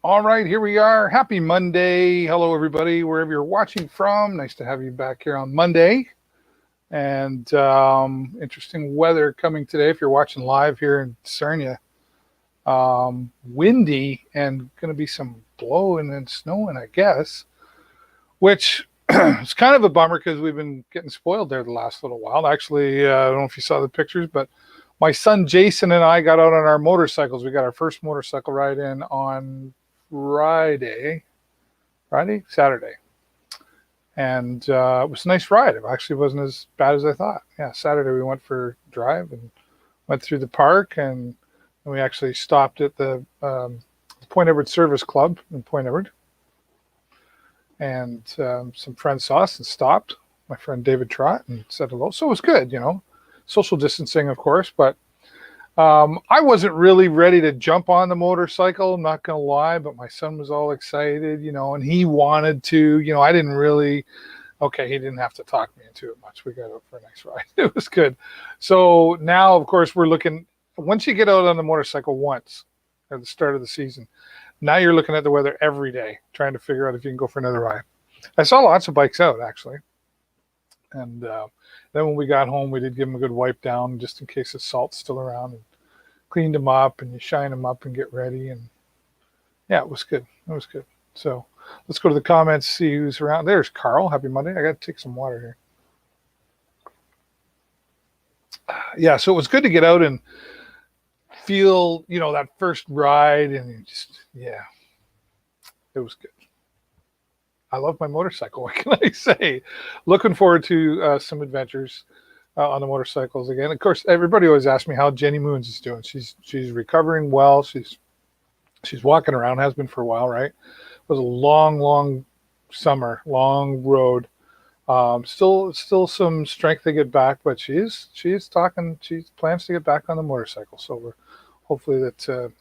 All right, here we are. Happy Monday. Hello, everybody, wherever you're watching from. Nice to have you back here on Monday. And interesting weather coming today if you're watching live here in Sarnia. Windy and going to be some blowing and snowing, I guess, which is kind of a bummer because we've been getting spoiled there the last little while. Actually, I don't know if you saw the pictures, but my son Jason and I got out on our motorcycles. We got our first motorcycle ride in on Saturday. And it was a nice ride. It actually wasn't as bad as I thought. Yeah, Saturday we went for a drive and went through the park, and we actually stopped at the Point Edward Service Club in Point Edward. And some friends saw us and stopped. My friend David Trott and said hello. So it was good, social distancing, of course, but I wasn't really ready to jump on the motorcycle, I'm not going to lie, but my son was all excited, and he wanted to, I didn't really, he didn't have to talk me into it much. We got out for a nice ride. It was good. So now, of course, we're looking, once you get out on the motorcycle once at the start of the season, now you're looking at the weather every day, trying to figure out if you can go for another ride. I saw lots of bikes out, actually. And then when we got home, we did give them a good wipe down just in case the salt's still around, and cleaned them up, and you shine them up and get ready. And yeah, it was good. It was good. So let's go to the comments, see who's around. There's Carl. Happy Monday. I got to take some water here. Yeah, so it was good to get out and feel, that first ride, and it was good. I love my motorcycle. What can I say? Looking forward to some adventures on the motorcycles again. Of course, everybody always asks me how Jenny Moons is doing. She's recovering well. She's walking around. Has been for a while, right? It was a long summer, long road. Still some strength to get back, but she plans to get back on the motorcycle. So hopefully that's going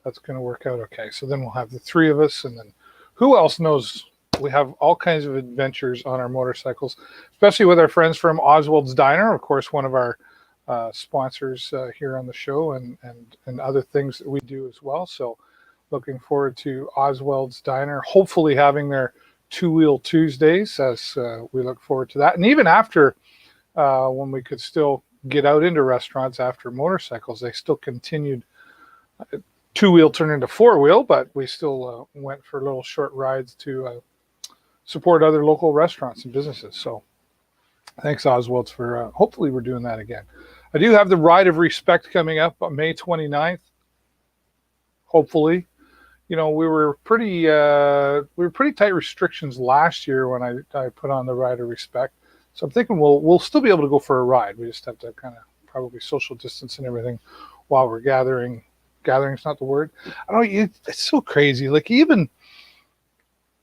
to work out okay. So then we'll have the three of us, and then who else knows? We have all kinds of adventures on our motorcycles, especially with our friends from Oswald's Diner, of course, one of our sponsors here on the show, and other things that we do as well. So looking forward to Oswald's Diner, hopefully having their Two-Wheel Tuesdays, as we look forward to that. And even after, when we could still get out into restaurants after motorcycles, they still continued. Two-wheel turned into four-wheel, but we still went for little short rides to support other local restaurants and businesses. So thanks, Oswald's, for hopefully we're doing that again. I do have the Ride of Respect coming up on May 29th. Hopefully. We were pretty tight restrictions last year when I put on the Ride of Respect. So I'm thinking we'll still be able to go for a ride. We just have to kind of probably social distance and everything while we're gathering. Gathering's not the word. I don't know. It's so crazy. Like, even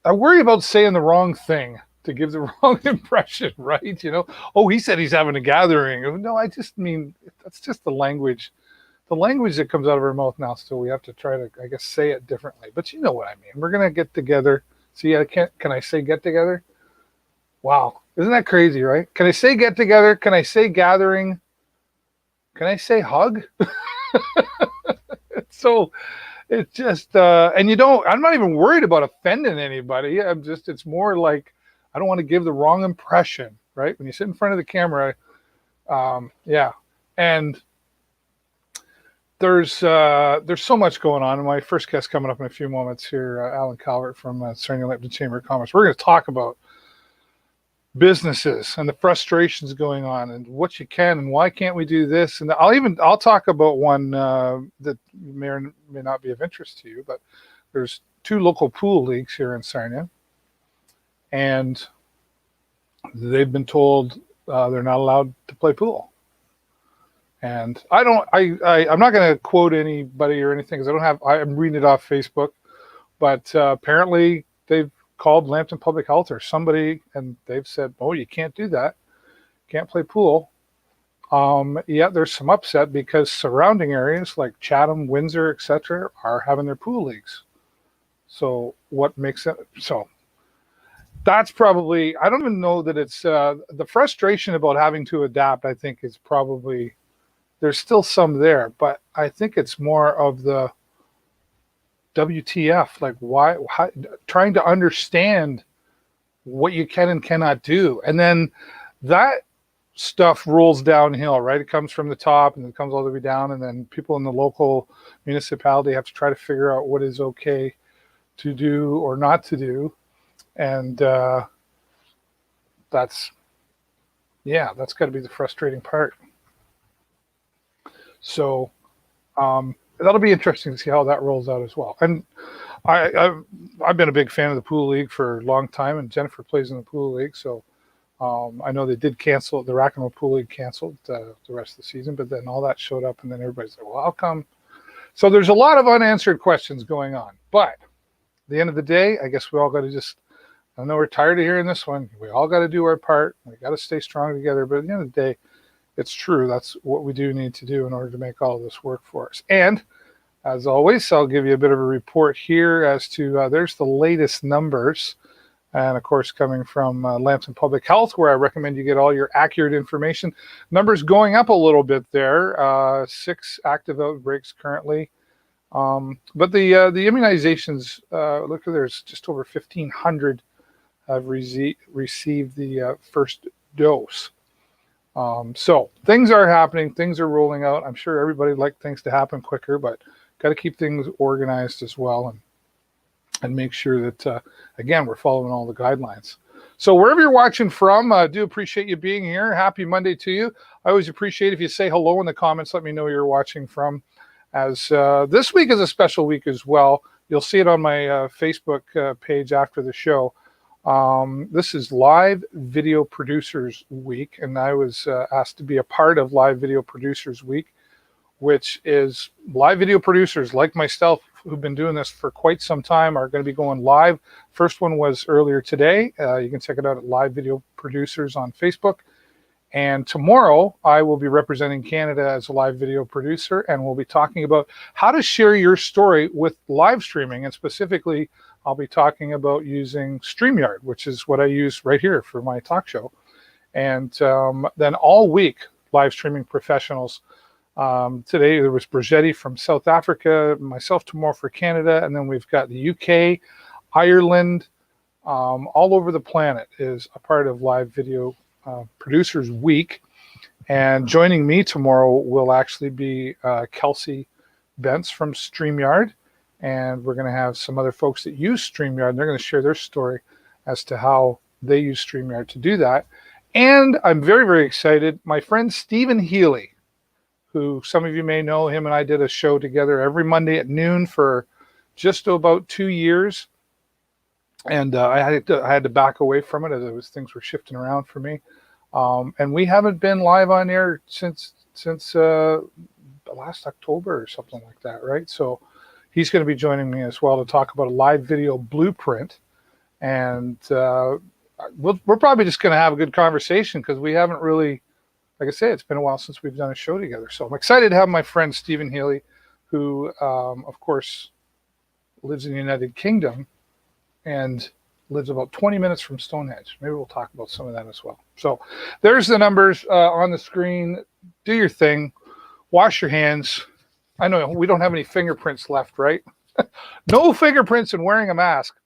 I worry about saying the wrong thing to give the wrong impression, right? Oh, he said he's having a gathering. No, I just mean that's just the language that comes out of our mouth now. So we have to try to, I guess, say it differently. But you know what I mean. We're gonna get together. See, can I say get together? Wow, isn't that crazy, right? Can I say get together? Can I say gathering? Can I say hug? So it's just, and I'm not even worried about offending anybody. It's more like, I don't want to give the wrong impression, right? When you sit in front of the camera, yeah. And there's so much going on. And my first guest coming up in a few moments here, Allan Calvert from Sarnia-Lambton Chamber of Commerce. We're going to talk about businesses and the frustrations going on, and what you can and why can't we do this. And I'll talk about one that may or may not be of interest to you, but there's two local pool leagues here in Sarnia, and they've been told they're not allowed to play pool. And I'm not going to quote anybody or anything, because I'm reading it off Facebook, but apparently they've called Lambton Public Health or somebody, and they've said, oh, you can't do that. Can't play pool. Yeah, there's some upset because surrounding areas like Chatham, Windsor, etc. are having their pool leagues. So what makes it so? That's probably, I don't even know that it's the frustration about having to adapt. I think is probably, there's still some there, but I think it's more of the WTF, like why, trying to understand what you can and cannot do. And then that stuff rolls downhill, right? It comes from the top and it comes all the way down. And then people in the local municipality have to try to figure out what is okay to do or not to do. And that's got to be the frustrating part. So that'll be interesting to see how that rolls out as well. And I've been a big fan of the pool league for a long time, and Jennifer plays in the pool league, so I know they did cancel the Rack and Roll Pool League, canceled the rest of the season, but then all that showed up, and then everybody's like, well, how come? So there's a lot of unanswered questions going on. But at the end of the day, I guess we all got to just, I know we're tired of hearing this one. We all got to do our part. We got to stay strong together. But at the end of the day, it's true. That's what we do need to do in order to make all of this work for us. And as always, I'll give you a bit of a report here as to, there's the latest numbers. And of course, coming from Lambton Public Health, where I recommend you get all your accurate information. Numbers going up a little bit there, 6 active outbreaks currently. But the immunizations, look, there's just over 1,500 have received the first dose. So things are happening, things are rolling out. I'm sure everybody would like things to happen quicker, but got to keep things organized as well and make sure that, again, we're following all the guidelines. So wherever you're watching from, I do appreciate you being here. Happy Monday to you. I always appreciate if you say hello in the comments. Let me know where you're watching from. As this week is a special week as well. You'll see it on my Facebook page after the show. This is Live Video Producers Week, and I was asked to be a part of Live Video Producers Week, which is live video producers like myself who've been doing this for quite some time are going to be going live. First one was earlier today. You can check it out at Live Video Producers on Facebook. And tomorrow, I will be representing Canada as a live video producer, and we'll be talking about how to share your story with live streaming. And specifically, I'll be talking about using StreamYard, which is what I use right here for my talk show. And then all week, live streaming professionals. Today, there was Brigetti from South Africa, myself tomorrow for Canada, and then we've got the UK, Ireland, all over the planet is a part of Live Video Producers Week. And joining me tomorrow will actually be Kelsey Bentz from StreamYard. And we're going to have some other folks that use StreamYard, and they're going to share their story as to how they use StreamYard to do that. And I'm very, very excited. My friend Stephen Healy, who some of you may know, him and I did a show together every Monday at noon for just about 2 years. And I had to back away from it as things were shifting around for me. And we haven't been live on air since last October or something like that, right? So he's going to be joining me as well to talk about a live video blueprint. And we're probably just going to have a good conversation because we haven't really, like I say, it's been a while since we've done a show together. So I'm excited to have my friend Stephen Healy, who, of course, lives in the United Kingdom and lives about 20 minutes from Stonehenge. Maybe we'll talk about some of that as well. So there's the numbers on the screen. Do your thing. Wash your hands. I know we don't have any fingerprints left, right? No fingerprints and wearing a mask.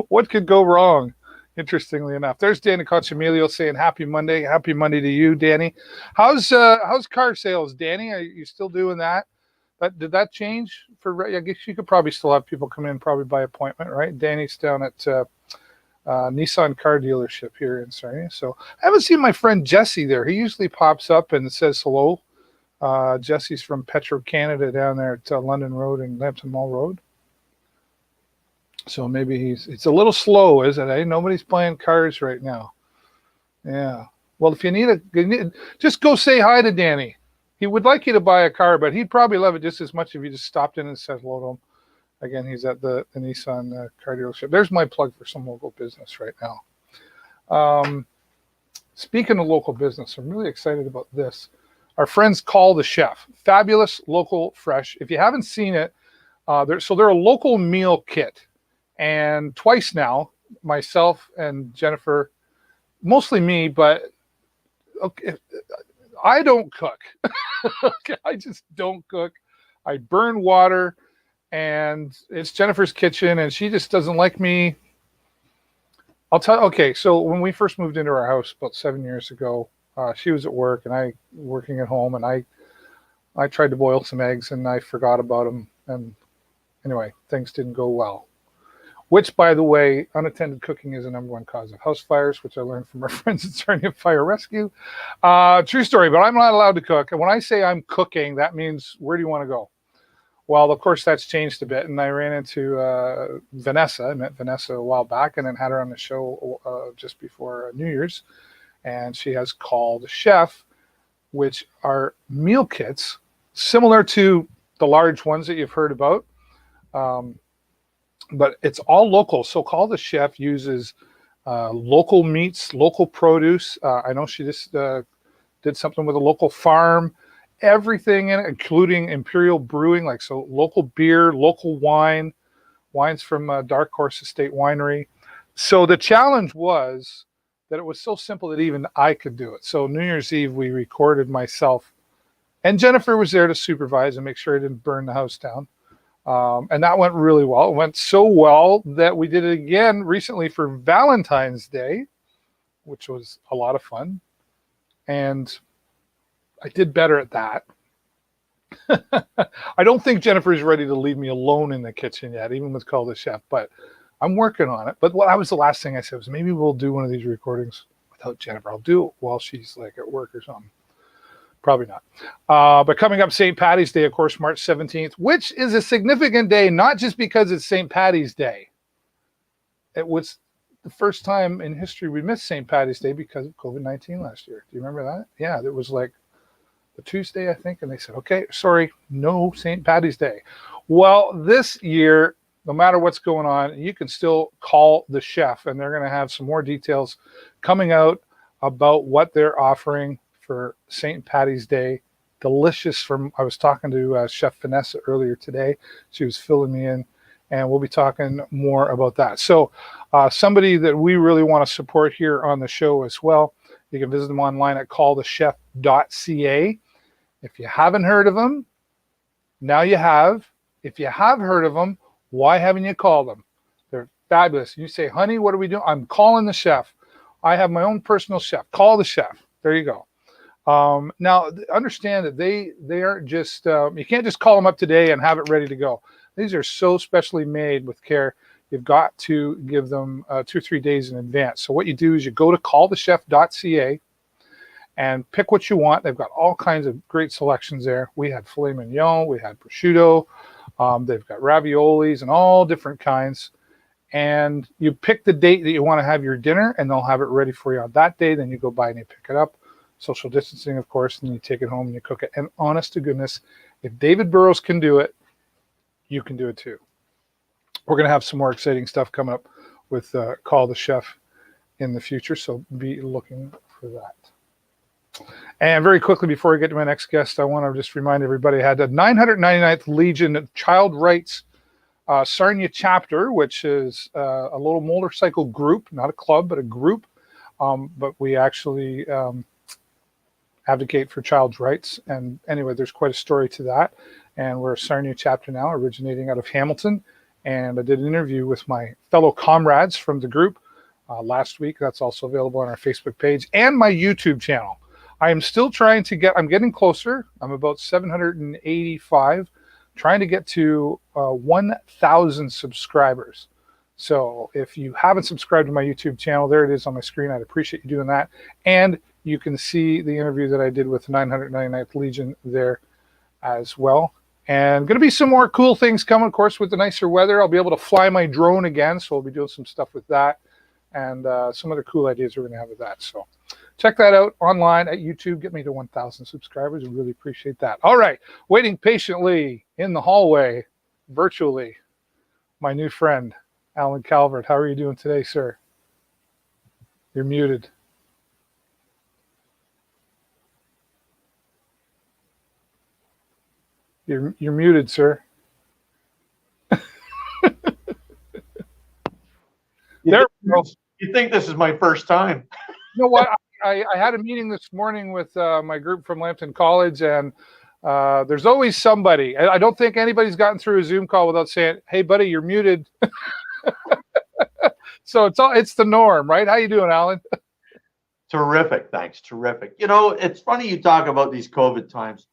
What could go wrong? Interestingly enough, there's Danny Conchimilio saying happy Monday. Happy Monday to you, Danny. How's car sales, Danny? Are you still doing that? Did that change I guess you could probably still have people come in probably by appointment, right? Danny's down at Nissan car dealership here in Sarnia. So I haven't seen my friend Jesse there. He usually pops up and says hello. Jesse's from Petro Canada down there at London Road and Lambton Mall Road. So maybe it's a little slow, isn't it? Nobody's buying cars right now. Yeah. Well, if you need just go say hi to Danny. He would like you to buy a car, but he'd probably love it just as much if you just stopped in and said hello to him. Again, he's at the Nissan car dealership. There's my plug for some local business right now. Speaking of local business, I'm really excited about this. Our friends Call the Chef, fabulous, local, fresh. If you haven't seen it, they're a local meal kit. And twice now, myself and Jennifer, mostly me, but okay, I don't cook. Okay, I just don't cook. I burn water. and it's Jennifer's kitchen, and she just doesn't like me. I'll tell. Okay, so when we first moved into our house about 7 years ago, she was at work and I working at home, and I tried to boil some eggs and I forgot about them, and anyway, things didn't go well. Which, by the way, unattended cooking is the #1 cause of house fires, which I learned from our friends at Sarnia Fire Rescue. True story, but I'm not allowed to cook. And when I say I'm cooking, that means where do you want to go? Well, of course, that's changed a bit. And I ran into Vanessa. I met Vanessa a while back and then had her on the show just before New Year's. And she has Call the Chef, which are meal kits similar to the large ones that you've heard about. But it's all local. So Call the Chef uses local meats, local produce. I know she just did something with a local farm, everything in it, including Imperial Brewing, like so local beer, local wines from Dark Horse Estate Winery. So the challenge was that it was so simple that even I could do it. So New Year's Eve, we recorded myself, and Jennifer was there to supervise and make sure I didn't burn the house down. And that went really well. It went so well that we did it again recently for Valentine's Day, which was a lot of fun. And I did better at that. I don't think Jennifer is ready to leave me alone in the kitchen yet, even with Call the Chef, but I'm working on it. But that was the last thing I said was maybe we'll do one of these recordings without Jennifer. I'll do it while she's like at work or something. Probably not. But coming up, St. Paddy's Day, of course, March 17th, which is a significant day, not just because it's St. Paddy's Day. It was the first time in history we missed St. Paddy's Day because of COVID-19 last year. Do you remember that? Yeah, it was like the Tuesday, I think, and they said, okay, sorry, no St. Paddy's Day. Well, this year, no matter what's going on, you can still call the chef, and they're going to have some more details coming out about what they're offering for St. Paddy's Day. Delicious. I was talking to Chef Vanessa earlier today. She was filling me in, and we'll be talking more about that. So somebody that we really want to support here on the show as well. You can visit them online at callthechef.ca. If you haven't heard of them, now you have. If you have heard of them, why haven't you called them? They're fabulous. You say, honey, what are we doing? I'm calling the chef. I have my own personal chef. Call the chef. There you go. Now, understand that they aren't just, you can't just call them up today and have it ready to go. These are so specially made with care. You've got to give them 2 or 3 days in advance. So what you do is you go to callthechef.ca and pick what you want. They've got all kinds of great selections there. We had filet mignon, we had prosciutto, they've got raviolis and all different kinds. And you pick the date that you want to have your dinner, and they'll have it ready for you on that day. Then you go by and you pick it up. Social distancing, of course, and you take it home and you cook it. And honest to goodness, if David Burrows can do it, you can do it too. We're going to have some more exciting stuff coming up with Call the Chef in the future, so be looking for that. And very quickly, before I get to my next guest, I want to just remind everybody I had the 999th Legion Child Rights Sarnia chapter, which is a little motorcycle group, not a club, but a group. But we actually advocate for child's rights. And anyway, there's quite a story to that. And we're a Sarnia chapter now, originating out of Hamilton. And I did an interview with my fellow comrades from the group last week. That's also available on our Facebook page and my YouTube channel. I am still trying to I'm getting closer. I'm about 785, trying to get to 1,000 subscribers. So if you haven't subscribed to my YouTube channel, there it is on my screen. I'd appreciate you doing that. And you can see the interview that I did with the 999th Legion there as well. And going to be some more cool things coming, of course, with the nicer weather. I'll be able to fly my drone again, so we'll be doing some stuff with that. And some other cool ideas we're going to have with that. So check that out online at YouTube. Get me to 1,000 subscribers. I really appreciate that. All right. Waiting patiently in the hallway, virtually, my new friend, Allan Calvert. How are you doing today, sir? You're muted. You're muted, sir. You think this is my first time? You know what? I had a meeting this morning with my group from Lambton College, and There's always somebody. I don't think anybody's gotten through a Zoom call without saying, "Hey, buddy, you're muted." So it's the norm, right? How you doing, Alan? Terrific, thanks. Terrific. You know, it's funny you talk about these COVID times.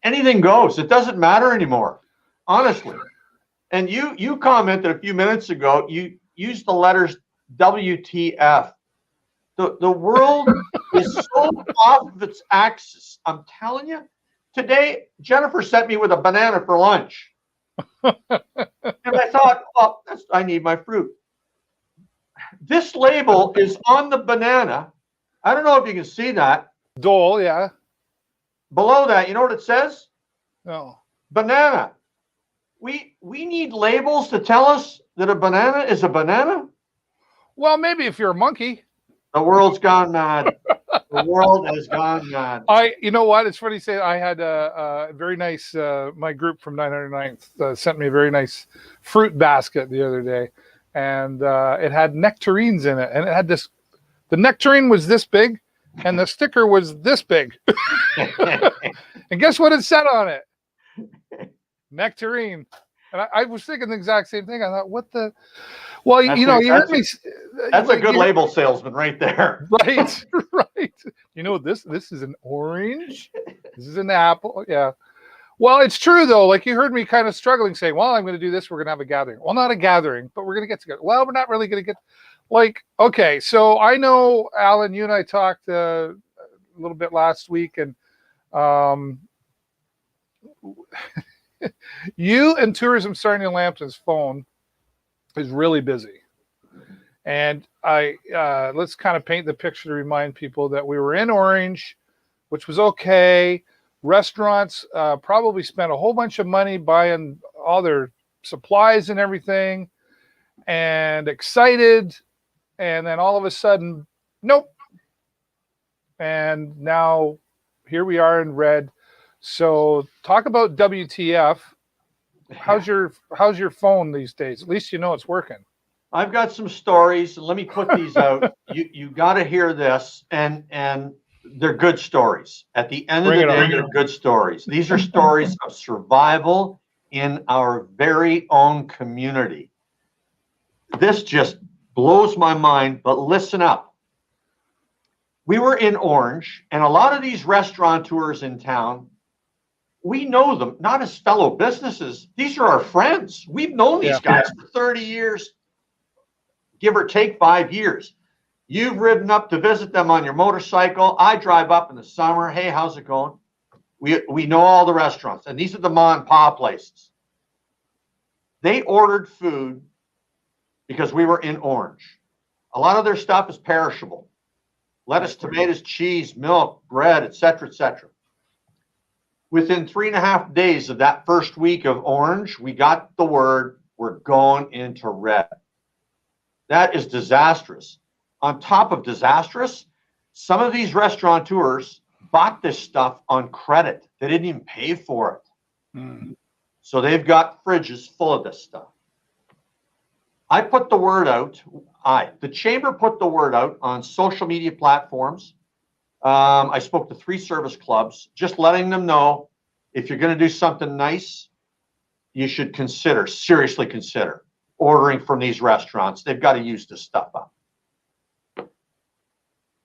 Anything goes. It doesn't matter anymore, honestly. And you commented a few minutes ago. You used the letters WTF. The world is so off of its axis. I'm telling you. Today, Jennifer sent me with a banana for lunch, and I thought, well, I need my fruit. This label is on the banana. I don't know if you can see that. Dole, yeah. Below that, you know what it says? No. Banana. We need labels to tell us that a banana is a banana. Well, maybe if you're a monkey. The world's gone mad. The world has gone mad. You know what? It's funny you say. I had a very nice. My group from 909th sent me a very nice fruit basket the other day, and it had nectarines in it, and it had this. The nectarine was this big, and the sticker was this big. And guess what it said on it? Nectarine. And I was thinking the exact same thing. I thought, what the? Well, you heard me. That's a good label salesman right there. Right, right. You know, this is an orange. This is an apple. Yeah. Well, it's true, though. Like you heard me kind of struggling saying, well, I'm going to do this. We're going to have a gathering. Well, not a gathering, but we're going to get together. Well, we're not really going to get okay. So I know, Alan, you and I talked a little bit last week, and you and Tourism Sarnia-Lambton's phone is really busy. And let's kind of paint the picture to remind people that we were in Orange, which was okay. Restaurants probably spent a whole bunch of money buying all their supplies and everything, and excited. And then all of a sudden, nope. And now here we are in red. So talk about WTF. How's your phone these days? At least you know it's working. I've got some stories. Let me put these out. You got to hear this, and they're good stories. At the end of the day, they're good stories. These are stories of survival in our very own community. This just blows my mind, but listen up. We were in Orange, and a lot of these restaurateurs in town, we know them not as fellow businesses. These are our friends. We've known these guys for 30 years, give or take 5 years. You've ridden up to visit them on your motorcycle. I drive up in the summer. Hey, how's it going? We know all the restaurants, and these are the ma and pa places. They ordered food because we were in Orange. A lot of their stuff is perishable. Lettuce, tomatoes, cheese, milk, bread, etc., etc. Within 3.5 days of that first week of Orange, we got the word we're going into red. That is disastrous. On top of disastrous, some of these restaurateurs bought this stuff on credit. They didn't even pay for it. So they've got fridges full of this stuff. I put the word out. The chamber put the word out on social media platforms. I spoke to 3 service clubs, just letting them know if you're going to do something nice, you should seriously consider ordering from these restaurants. They've got to use this stuff up.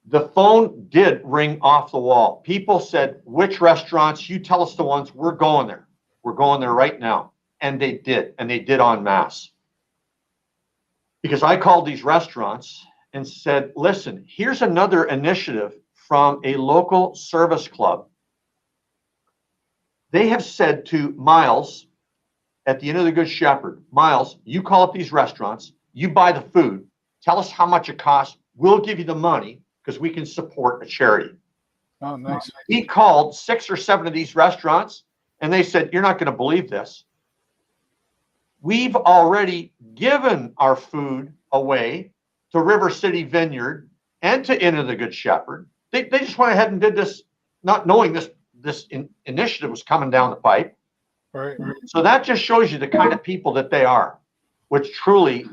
The phone did ring off the wall. People said, which restaurants? You tell us the ones. We're going there. We're going there right now. And they did. And they did en masse. Because I called these restaurants and said, listen, here's another initiative from a local service club. They have said to Miles at the end of the Good Shepherd, Miles, you call up these restaurants, you buy the food, tell us how much it costs. We'll give you the money because we can support a charity. Oh, nice. He called 6 or 7 of these restaurants and they said, you're not going to believe this. We've already given our food away to River City Vineyard and to Inn of the Good Shepherd. They just went ahead and did this, not knowing this initiative was coming down the pipe. Right. So that just shows you the kind of people that they are, which truly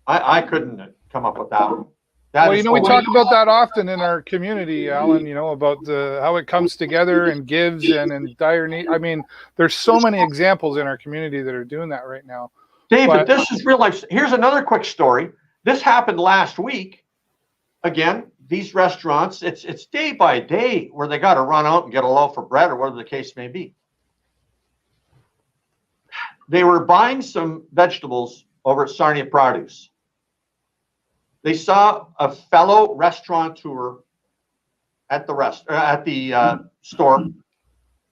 I couldn't come up with that one. Well, we talk about that often in our community, Alan, about how it comes together and gives and in dire need. I mean, there's so many examples in our community that are doing that right now. David, this is real life. Here's another quick story. This happened last week. Again, these restaurants, it's day by day where they got to run out and get a loaf of bread or whatever the case may be. They were buying some vegetables over at Sarnia Produce. They saw a fellow restaurateur at the store,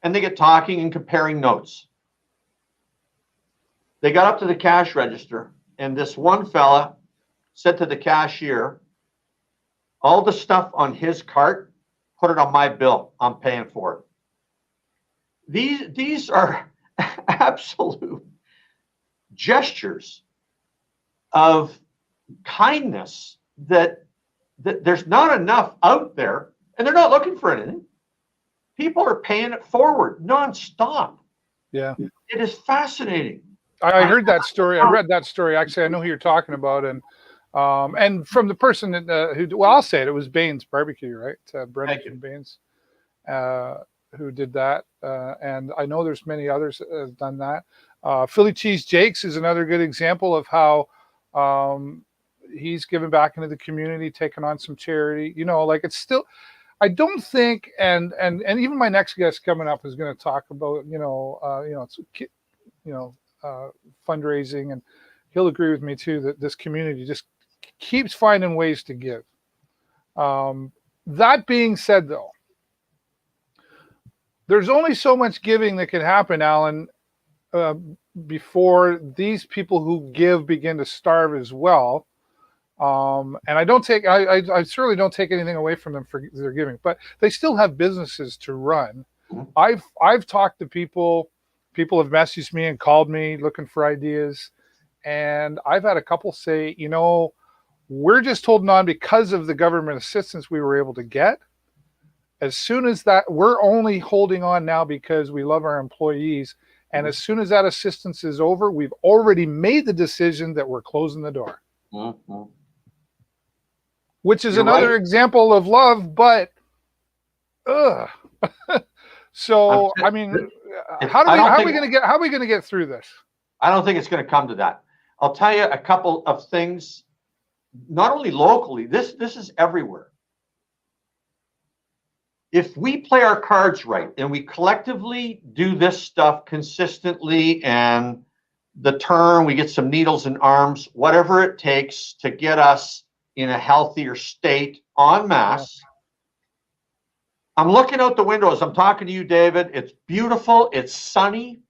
and they get talking and comparing notes. They got up to the cash register, and this one fella said to the cashier, all the stuff on his cart, put it on my bill. I'm paying for it. These are absolute gestures of kindness that there's not enough out there, and they're not looking for anything. People are paying it forward nonstop. Yeah, it is fascinating. I heard that story. I read that story. Actually, I know who you're talking about, and from the person who, well, I'll say it. It was Baines Barbecue, right? Brendan from Baines, who did that, and I know there's many others that have done that. Philly Cheese Jake's is another good example of how he's given back into the community, taken on some charity. It's still, I don't think, and even my next guest coming up is going to talk about fundraising, and he'll agree with me too that this community just keeps finding ways to give. That being said, though, there's only so much giving that can happen, Alan, before these people who give begin to starve as well. And I certainly don't take anything away from them for their giving, but they still have businesses to run. I've talked to people have messaged me and called me looking for ideas. And I've had a couple say, we're just holding on because of the government assistance we were able to get. As soon as that, we're only holding on now because we love our employees. And as soon as that assistance is over, we've already made the decision that we're closing the door. Which is another example of love, but so I mean, how are we going to get through this? I don't think it's going to come to that. I'll tell you a couple of things, not only locally, this is everywhere. If we play our cards right and we collectively do this stuff consistently, and we get some needles in arms, whatever it takes to get us in a healthier state en masse. I'm looking out the window as I'm talking to you, David. It's beautiful. It's sunny.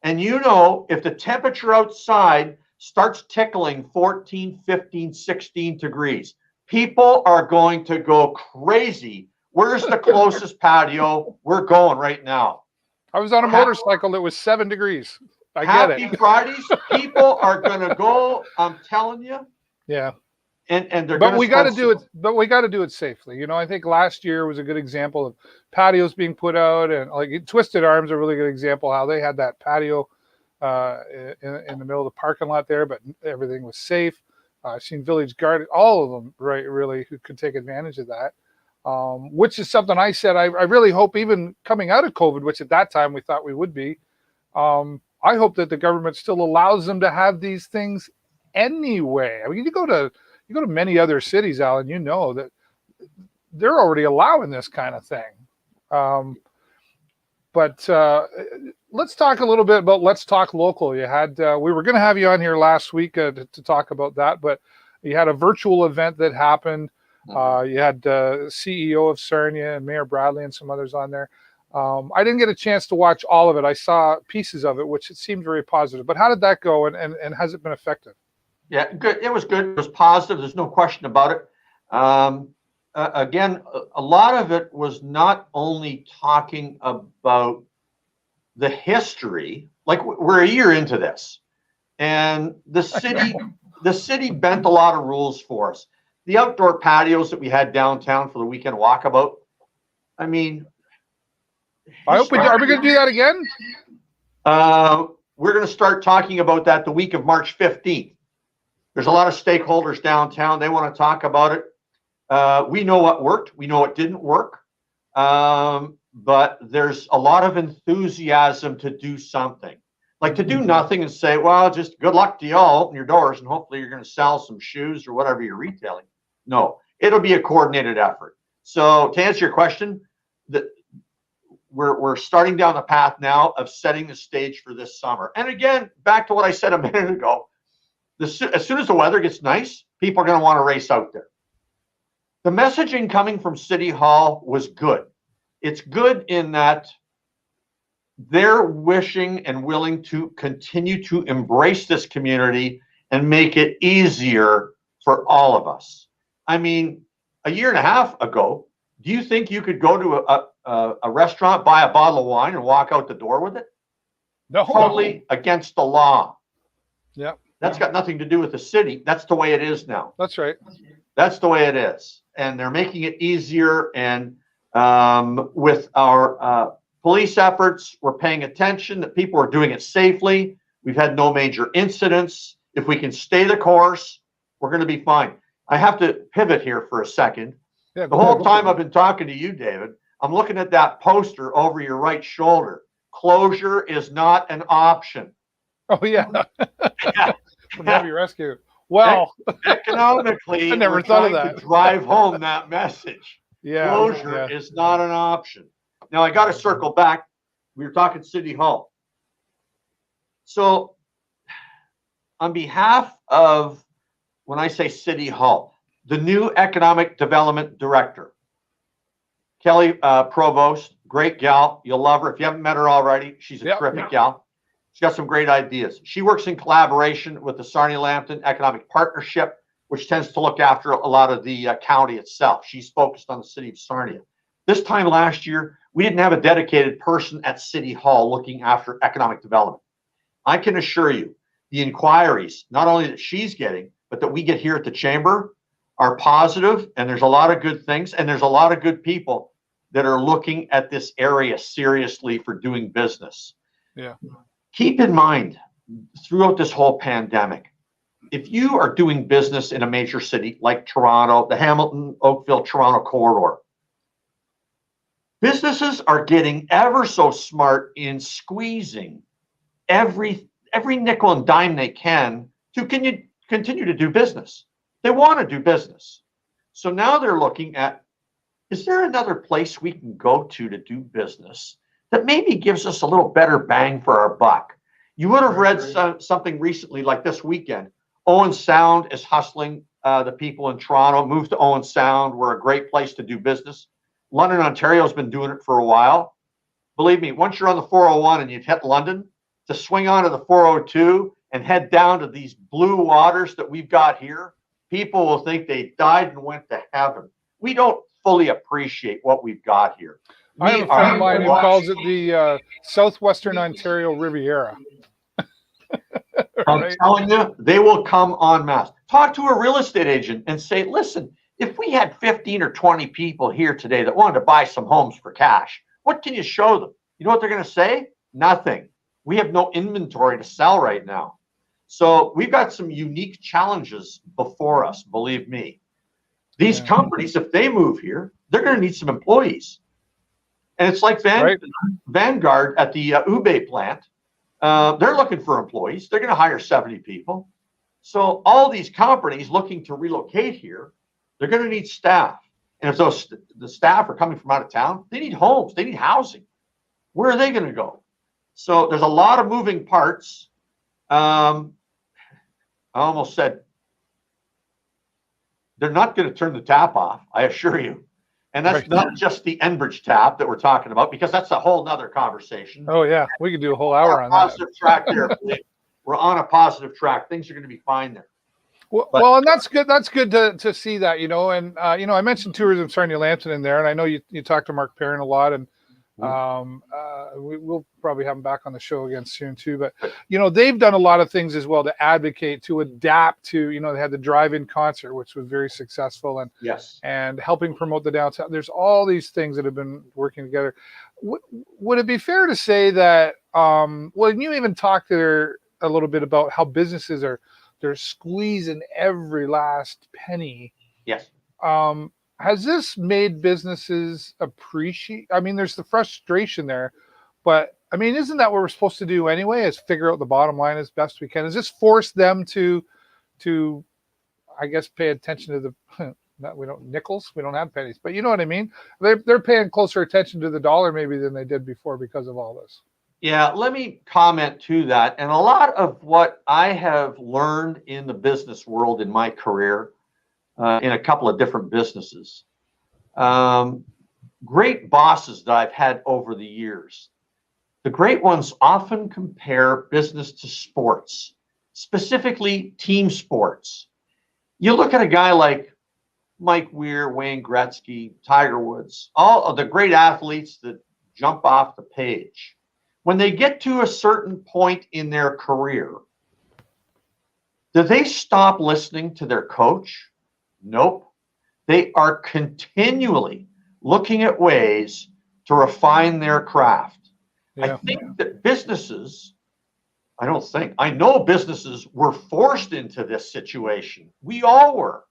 And if the temperature outside starts tickling 14, 15, 16 degrees, people are going to go crazy. Where's the closest patio? We're going right now. I was on a motorcycle that was 7 degrees. I get it. Happy Fridays. People are going to go. I'm telling you. Yeah. And they're. But we got to do it. But we got to do it safely. I think last year was a good example of patios being put out, and Twisted Arms, a really good example how they had that patio in the middle of the parking lot there, but everything was safe. I've seen Village Garden, all of them, right? Really, who could take advantage of that. Which is something I said I really hope, even coming out of COVID, which at that time we thought we would be, I hope that the government still allows them to have these things anyway. I mean, you go to many other cities, Alan, that they're already allowing this kind of thing. But let's talk a little bit about Let's Talk Local. You had we were going to have you on here last week to talk about that, but you had a virtual event that happened. You had CEO of Sarnia and Mayor Bradley and some others on there. I didn't get a chance to watch all of it. I saw pieces of it, which it seemed very positive. But how did that go, and has it been effective? Yeah, good. It was good. It was positive. There's no question about it. Again, a lot of it was not only talking about the history. Like, we're a year into this, and the city bent a lot of rules for us. The outdoor patios that we had downtown for the weekend walkabout. I mean, are we going to do that again? We're going to start talking about that the week of March 15th. There's a lot of stakeholders downtown. They want to talk about it. We know what worked. We know what didn't work. But there's a lot of enthusiasm to do something. Like to do nothing and say, well, just good luck to y'all, open your doors, and hopefully you're going to sell some shoes or whatever you're retailing. No, it'll be a coordinated effort. So to answer your question, we're starting down the path now of setting the stage for this summer. And again, back to what I said a minute ago, as soon as the weather gets nice, people are going to want to race out there. The messaging coming from City Hall was good. It's good in that they're wishing and willing to continue to embrace this community and make it easier for all of us. I mean, a year and a half ago, do you think you could go to a restaurant, buy a bottle of wine, and walk out the door with it? No. Totally against the law. Yeah. That's got nothing to do with the city. That's the way it is now. That's right. That's the way it is. And they're making it easier. And with our police efforts, we're paying attention that people are doing it safely. We've had no major incidents. If we can stay the course, we're going to be fine. I have to pivot here for a second. Yeah, the whole time I've been talking to you, David, I'm looking at that poster over your right shoulder. Closure is not an option. Oh, yeah. From Heavy Rescue. Well, economically, I never thought of that. To drive home that message. Yeah. Closure is not an option. Now, I got to circle back. We were talking City Hall. So, on behalf of, when I say City Hall, the new Economic Development Director, Kelly Provost, great gal. You'll love her. If you haven't met her already, she's a terrific gal. She's got some great ideas. She works in collaboration with the Sarnia-Lambton Economic Partnership, which tends to look after a lot of the county itself. She's focused on the city of Sarnia. This time last year, we didn't have a dedicated person at City Hall looking after economic development. I can assure you, the inquiries, not only that she's getting, but that we get here at the Chamber, are positive, and there's a lot of good things, and there's a lot of good people that are looking at this area seriously for doing business. Yeah. Keep in mind, throughout this whole pandemic, if you are doing business in a major city like Toronto, the Hamilton, Oakville, Toronto corridor, businesses are getting ever so smart in squeezing every nickel and dime they can to continue to do business. They want to do business. So now they're looking at, is there another place we can go to do business that maybe gives us a little better bang for our buck? You would have read something recently like this weekend. Owen Sound is hustling the people in Toronto. Move to Owen Sound. We're a great place to do business. London, Ontario has been doing it for a while. Believe me, once you're on the 401 and you've hit London, to swing onto the 402 and head down to these blue waters that we've got here, people will think they died and went to heaven. We don't fully appreciate what we've got here. I have a friend of mine who calls it the Southwestern Ontario Riviera. I'm telling you, they will come en masse. Talk to a real estate agent and say, listen, if we had 15 or 20 people here today that wanted to buy some homes for cash, what can you show them? You know what they're going to say? Nothing. We have no inventory to sell right now. So we've got some unique challenges before us, believe me. These companies, if they move here, they're going to need some employees. And it's like Vanguard at the Ube plant. They're looking for employees. They're going to hire 70 people. So all these companies looking to relocate here, they're going to need staff. And if the staff are coming from out of town, they need homes. They need housing. Where are they going to go? So there's a lot of moving parts. I almost said they're not going to turn the tap off, I assure you. And that's not just the Enbridge tap that we're talking about, because that's a whole nother conversation. Oh, yeah. We could do a whole hour on that. Positive track there. We're on a positive track. Things are going to be fine there. Well, and that's good. That's good to see that, you know. And, you know, I mentioned Tourism Sarnia-Lambton in there, and I know you talked to Mark Perrin a lot, and we'll probably have him back on the show again soon too. But, you know, they've done a lot of things as well to advocate, to adapt to, you know, they had the drive-in concert, which was very successful, and and helping promote the downtown. There's all these things that have been working together. Would it be fair to say that, well, and you even talked there a little bit about how businesses they're squeezing every last penny. Yes. has this made businesses appreciate? I mean, there's the frustration there, but I mean, isn't that what we're supposed to do anyway? Is figure out the bottom line as best we can? Has this forced them to, I guess, pay attention to the? We don't have pennies, but you know what I mean. They're paying closer attention to the dollar maybe than they did before because of all this. Yeah, let me comment to that. And a lot of what I have learned in the business world in my career, in a couple of different businesses, great bosses that I've had over the years, the great ones often compare business to sports, specifically team sports. You look at a guy like Mike Weir, Wayne Gretzky, Tiger Woods, all of the great athletes that jump off the page. When they get to a certain point in their career, do they stop listening to their coach? Nope. They are continually looking at ways to refine their craft. Yeah. I think that businesses, I know businesses were forced into this situation. We all were.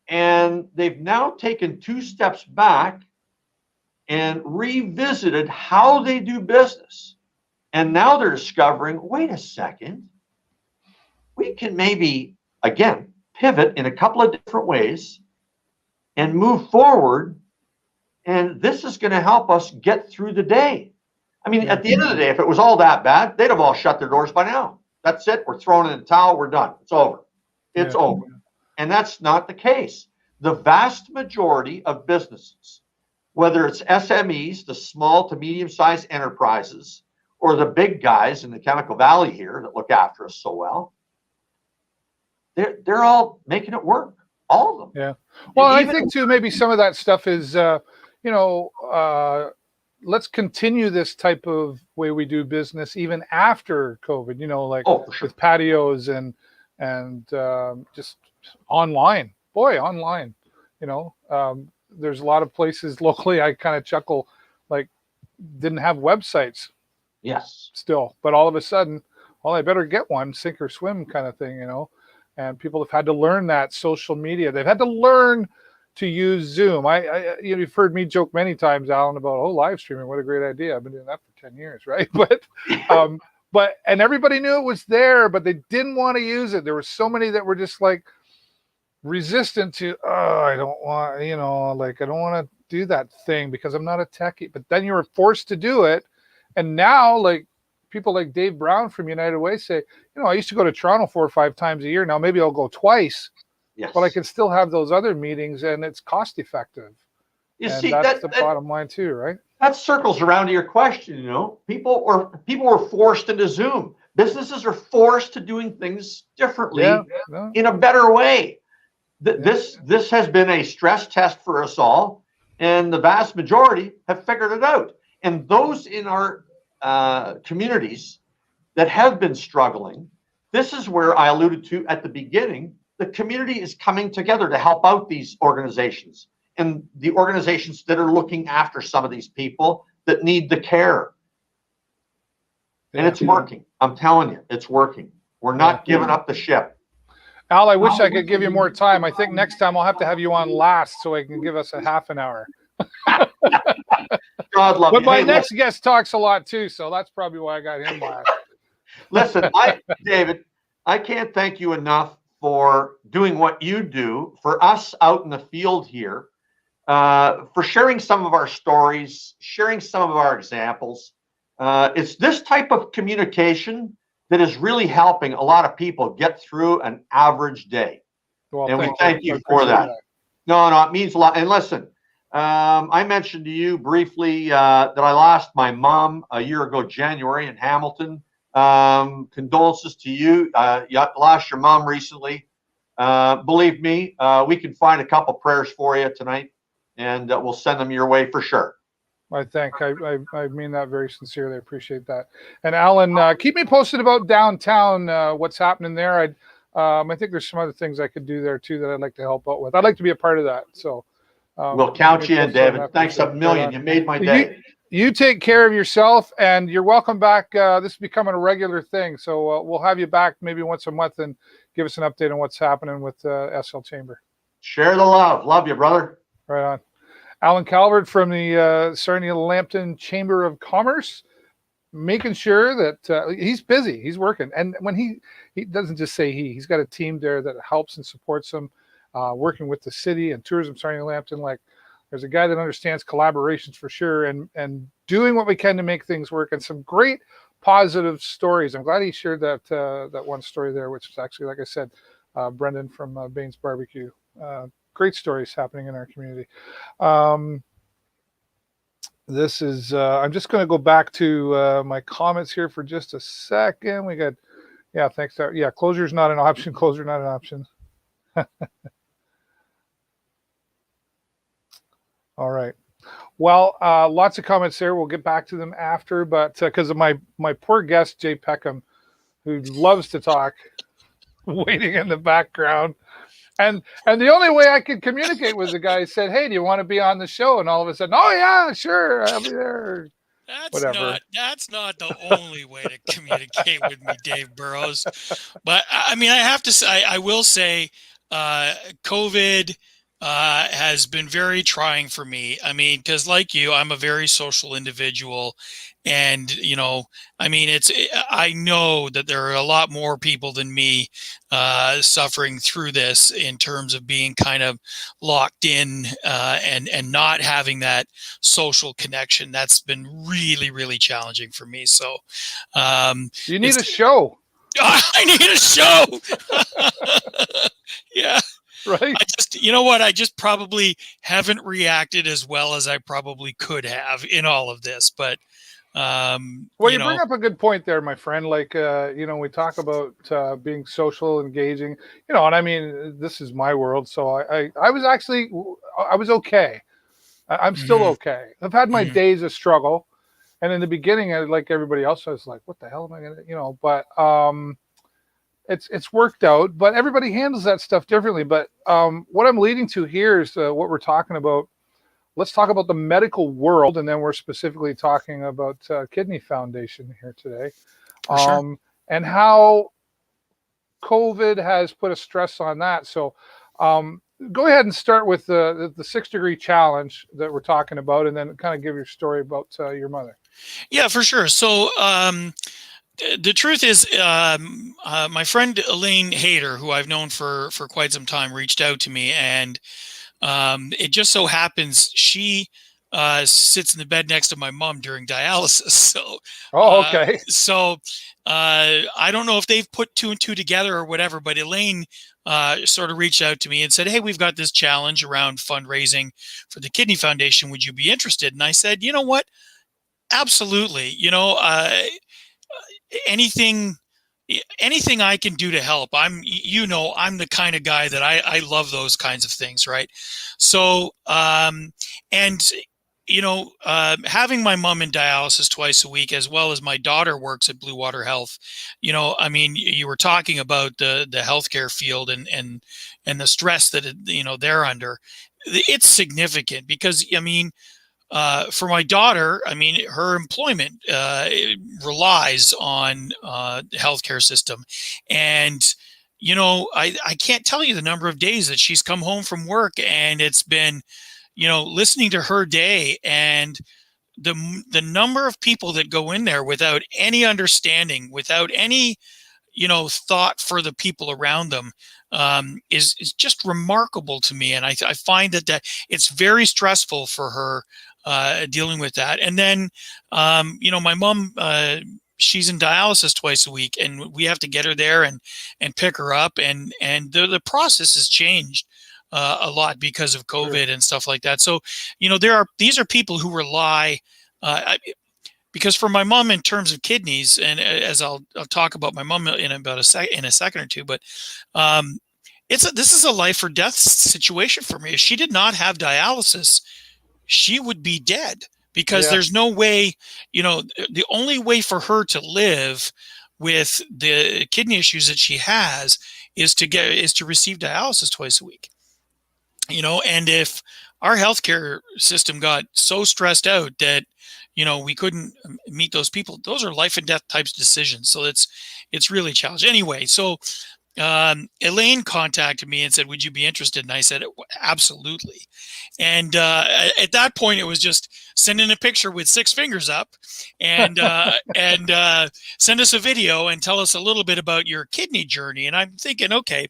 And they've now taken 2 steps back and revisited how they do business. And now they're discovering, wait a second, we can maybe, again, pivot in a couple of different ways and move forward. And this is going to help us get through the day. I mean, at the end of the day, if it was all that bad, they'd have all shut their doors by now. That's it. We're throwing in the towel. We're done. It's over. It's over. And that's not the case. The vast majority of businesses, whether it's SMEs, the small to medium-sized enterprises, or the big guys in the Chemical Valley here that look after us so well, they're all making it work. All of them. Yeah. Well, I think too, maybe some of that stuff is, let's continue this type of way we do business even after COVID, like with patios and just online. Boy, online, there's a lot of places locally. I kind of chuckle, like, didn't have websites. Yes. Still, but all of a sudden, well, I better get one, sink or swim kind of thing, and people have had to learn that social media. They've had to learn to use Zoom. You've heard me joke many times, Alan, about, live streaming. What a great idea. I've been doing that for 10 years. Right. And everybody knew it was there, but they didn't want to use it. There were so many that were just like, resistant to, I don't want, I don't want to do that thing because I'm not a techie. But then you were forced to do it. And now, like, people like Dave Brown from United Way say, I used to go to Toronto 4 or 5 times a year. Now maybe I'll go twice. Yes. But I can still have those other meetings and it's cost effective. That's the bottom line too, right? That circles around to your question, People were forced into Zoom. Businesses are forced to doing things differently in a better way. This has been a stress test for us all, and the vast majority have figured it out. And those in our communities that have been struggling, this is where I alluded to at the beginning, the community is coming together to help out these organizations and the organizations that are looking after some of these people that need the care. And it's working. I'm telling you, it's working. We're not giving up the ship. Al, I wish I could give you more time. I think next time I'll have to have you on last so I can give us a half an hour. God love you. But my next guest talks a lot too, so that's probably why I got him last. Listen, David, I can't thank you enough for doing what you do for us out in the field here, for sharing some of our stories, sharing some of our examples. It's this type of communication that is really helping a lot of people get through an average day. Well, and we thank you for that. No, it means a lot. And listen, I mentioned to you briefly that I lost my mom a year ago, January, in Hamilton. Condolences to you. You lost your mom recently. Believe me, we can find a couple prayers for you tonight, and we'll send them your way for sure. I mean that very sincerely. I appreciate that. And Alan, keep me posted about downtown, what's happening there. I think there's some other things I could do there too that I'd like to help out with. I'd like to be a part of that. So we'll count you in, David. Thanks a million. You made my day. You take care of yourself, and you're welcome back. This is becoming a regular thing. So we'll have you back maybe once a month and give us an update on what's happening with SL Chamber. Share the love. Love you, brother. Right on. Allan Calvert from the Sarnia-Lambton Chamber of Commerce, making sure that he's busy, he's working. And when he doesn't just say he's got a team there that helps and supports him, working with the city and tourism Sarnia-Lambton. Like, there's a guy that understands collaborations for sure, and doing what we can to make things work, and some great positive stories. I'm glad he shared that one story there, which is actually, like I said, Brendan from Baines Barbecue. Great stories happening in our community. This is, I'm just going to go back to my comments here for just a second. We got, yeah, thanks. Yeah, closure is not an option. Closure not an option. All right. Well, lots of comments there. We'll get back to them after, but because of my poor guest, Jay Peckham, who loves to talk, waiting in the background. And the only way I could communicate with the guy said, "Hey, do you want to be on the show?" And all of a sudden, "Oh yeah, sure, I'll be there." That's not the only way to communicate with me, Dave Burrows. But I mean, I will say, COVID has been very trying for me. I mean, because like you, I'm a very social individual, and I mean, I know that there are a lot more people than me suffering through this in terms of being kind of locked in and not having that social connection. That's been really, really challenging for me. So you need a show. I need a show. Yeah. Right. I just probably haven't reacted as well as I probably could have in all of this. But well, you bring up a good point there, my friend. Like, we talk about being social, engaging, and I mean, this is my world. So I was okay. I'm still okay. I've had my days of struggle. And in the beginning, like everybody else, I was like, what the hell am I going to, but it's worked out, but everybody handles that stuff differently. But what I'm leading to here is what we're talking about. Let's talk about the medical world, and then we're specifically talking about Kidney Foundation here today, sure. And how COVID has put a stress on that. So go ahead and start with the 6-degree challenge that we're talking about, and then kind of give your story about your mother. Yeah, for sure. So the truth is, my friend Elaine Hayter, who I've known for quite some time, reached out to me, and it just so happens she sits in the bed next to my mom during dialysis. So, okay. I don't know if they've put 2 and 2 together or whatever, but Elaine sort of reached out to me and said, "Hey, we've got this challenge around fundraising for the Kidney Foundation. Would you be interested?" And I said, "You know what? Absolutely. Anything I can do to help. I'm the kind of guy that I love those kinds of things, right? So, having my mom in dialysis twice a week, as well as my daughter works at Blue Water Health, I mean, you were talking about the healthcare field and the stress that they're under. It's significant because, I mean, for my daughter, I mean, her employment relies on the healthcare system. And, I can't tell you the number of days that she's come home from work and it's been, listening to her day and the number of people that go in there without any understanding, without any, thought for the people around them is just remarkable to me. And I find that it's very stressful for her dealing with that. And then, my mom, she's in dialysis twice a week, and we have to get her there and pick her up. And the process has changed a lot because of COVID Sure. and stuff like that. So, these are people who rely, because for my mom, in terms of kidneys, and as I'll talk about my mom in a second or two, but this is a life or death situation for me. If she did not have dialysis, she would be dead, because there's no way, the only way for her to live with the kidney issues that she has is to receive dialysis twice a week. And if our healthcare system got so stressed out that, we couldn't meet those people, those are life and death types decisions. So it's really challenging. Anyway, so Elaine contacted me and said, "Would you be interested?" And I said, "Absolutely." And at that point, it was just send in a picture with 6 fingers up, and send us a video and tell us a little bit about your kidney journey. And I'm thinking, okay,